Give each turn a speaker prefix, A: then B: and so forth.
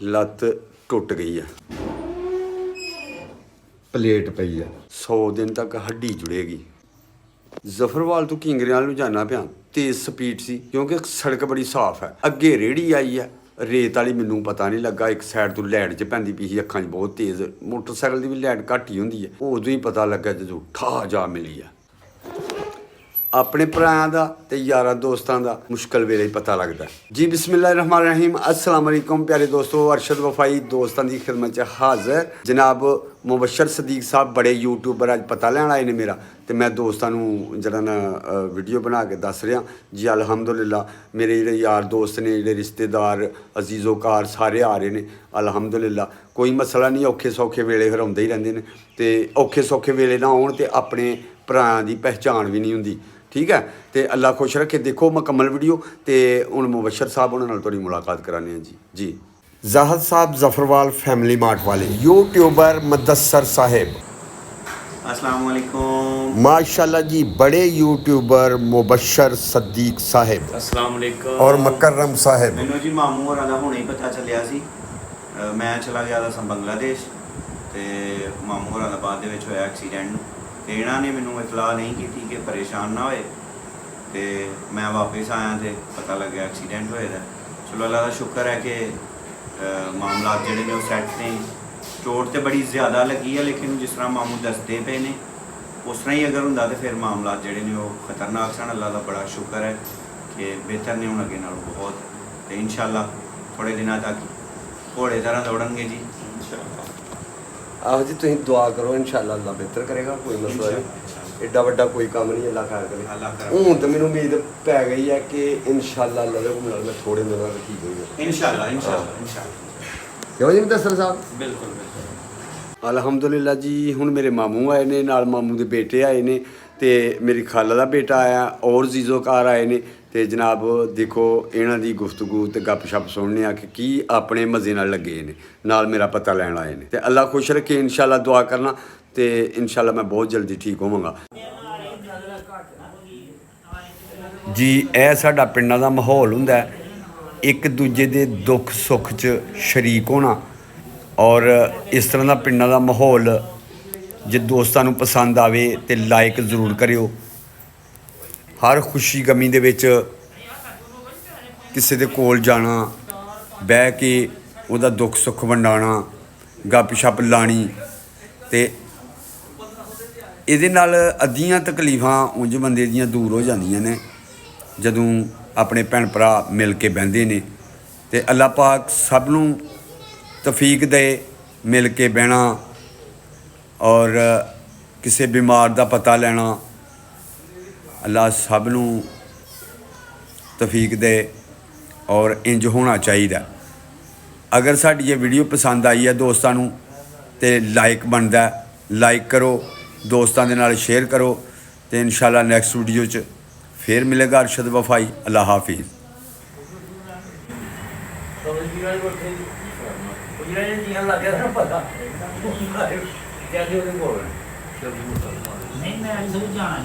A: ਲੱਤ ਟੁੱਟ ਗਈ ਹੈ, ਪਲੇਟ ਪਈ ਹੈ, 100 ਦਿਨ ਤੱਕ ਹੱਡੀ ਜੁੜੇਗੀ। ਜ਼ਫਰਵਾਲ ਤੋਂ ਕਿੰਗਰਿਆਲ ਨੂੰ ਜਾਣਾ ਪਿਆ, ਤੇਜ਼ ਸਪੀਡ ਸੀ ਕਿਉਂਕਿ ਸੜਕ ਬੜੀ ਸਾਫ਼ ਹੈ। ਅੱਗੇ ਰੇਹੜੀ ਆਈ ਹੈ ਰੇਤ ਵਾਲੀ, ਮੈਨੂੰ ਪਤਾ ਨਹੀਂ ਲੱਗਾ, ਇੱਕ ਸਾਈਡ ਤੋਂ ਲਾਈਟ 'ਚ ਪੈਂਦੀ ਪਈ ਸੀ, ਅੱਖਾਂ 'ਚ ਬਹੁਤ ਤੇਜ਼। ਮੋਟਰਸਾਈਕਲ ਦੀ ਵੀ ਲਾਈਟ ਘੱਟ ਹੀ ਹੁੰਦੀ ਹੈ। ਉਦੋਂ ਹੀ ਪਤਾ ਲੱਗਾ ਜਦੋਂ ਠਾ ਜਾ ਮਿਲੀ ਆ। ਆਪਣੇ ਭਰਾਵਾਂ ਦਾ ਤੇ ਯਾਰਾਂ ਦੋਸਤਾਂ ਦਾ ਮੁਸ਼ਕਲ ਵੇਲੇ ਪਤਾ ਲੱਗਦਾ जी। बिस्मिल्लाहिर्रहमानिर्रहीम, अस्सलाम वालेकुम प्यारे दोस्तों। अरशद वफाई दोस्तों की खिदमत च हाज़र। जनाब मुबशर सदीक साहब बड़े यूट्यूबर अज पता लैन आए ने मेरा, तो मैं दोस्तों जरा ना वीडियो बना के दस रहा जी। अलहमदुलिल्ला मेरे जो यार दोस्त ने, जो रिश्तेदार अजीज़ो कार सारे आ रहे हैं अलहमदुलिल्ला। कोई मसला नहीं, औखे सौखे वेले फिर आउंदे ही रहिंदे ने, ते औखे सौखे वेले ना आउण ते अपने भरावां दी पहचान भी नहीं हुंदी। ठीक है, तो अल्लाह खुश रखे। देखो मुकम्मल वीडियो, तो हुण मुबशर साहब उन्हां नाल तुहाडी मुलाकात कराने जी। जी ज़ाहिद साहब ज़फरवाल फैमिली मार्ट वाले यूट्यूबर मुदस्सर साहिब,
B: अस्सलाम वालेकुम।
A: माशाल्लाह जी, बड़े यूट्यूबर मुबशर सदीक साहिब,
B: अस्सलाम वालेकुम।
A: और मुकर्रम साहिब।
B: मैनू जी मामू होरां दा हुणे ही पता चलिया सी। मैं चला गया था बांग्लादेश, तो मामू होरां दा बाद दे विच होया एक्सीडेंट नूं, ते इन्हां ने मैनू इतलाह नहीं की कि परेशान ना होए, तो मैं वापस आया तो पता लग्या एक्सीडेंट होए दा। चलो अल्लाह दा शुक्र है कि मामला जिहड़े ने सैट ने। चोट तो बड़ी ज़्यादा लगी है, लेकिन जिस तरह मामू दसते पे ने उस तरह ही अगर हुंदा तो फिर मामला जिहड़े ने खतरनाक सन। अल्लाह दा बड़ा शुक्र है कि बेहतर ने हुण अगे नालों बहुत, तो इंशाअल्लाह थोड़े दिनों तक घोड़े तरह दौड़नगे जी
A: आहो जी, तुसीं दुआ करो, इंशाअल्लाह अल्लाह बेहतर करेगा। कोई मसला नहीं, एडा वड्डा कोई काम नहीं, अल्लाह खैर करे। हूँ तो मैनू उम्मीद पै गई है कि इंशाअल्लाह अल्लाह दे हुक्म नाल मैं थोड़े दिनों तक ठीक हो जाऊँ
B: इंशाअल्लाह इंशाअल्लाह इंशाअल्लाह।
A: क्यों जी मुदस्सर साहब?
B: बिल्कुल बिल्कुल।
A: अलहमदुलिल्लाह जी। हुण मेरे मामू आए ने, नाल मामू दे बेटे आए ने, ते मेरी खाला दा बेटा आया, और जीज़ोकार आए ने। तो जनाब देखो इन्हां दी गुफ्तगू ते गपशप सुनने आ कि की अपने मज़े नाल लगे ने, नाल मेरा पता लैन आए ने। ते अल्लाह खुश रखे, इंशाअल्लाह दुआ करना, तो इंशाअल्लाह मैं बहुत जल्दी ठीक होवांगा जी। यह साडा पिंडां दा माहौल हुंदा है, एक दूजे दे दुख सुख च शरीक होना, और इस तरह का पिंडां दा माहौल जे दोस्तां नूं पसंद आवे तो लाइक जरूर करियो। हर खुशी गमी दे विच किसी दे कोल जाना, बह के उहदा दुख सुख वंडाना, गप शप लानी, ते इहदे नाल अद्धियां तकलीफां उंज बंदे दियां दूर हो जांदियां ने जदों अपने भैन भरा मिल के बहिंदे ने। ते अल्लाह पाक सब नूं तौफीक दे मिल के बहना, और किसी बीमार दा पता लेना, अल्लाह सब नूं तौफीक दे, और इंज होना चाहिए। अगर साडी ये वीडियो पसंद आई है दोस्तों नूं ते लाइक बनता है, लाइक करो, दोस्तों के नाल शेयर करो, तो इंशाअल्लाह नैक्सट वीडियो च फिर मिलेगा अरशद वफाई। अल्लाह हाफिज़।
C: नहीं मैं जाना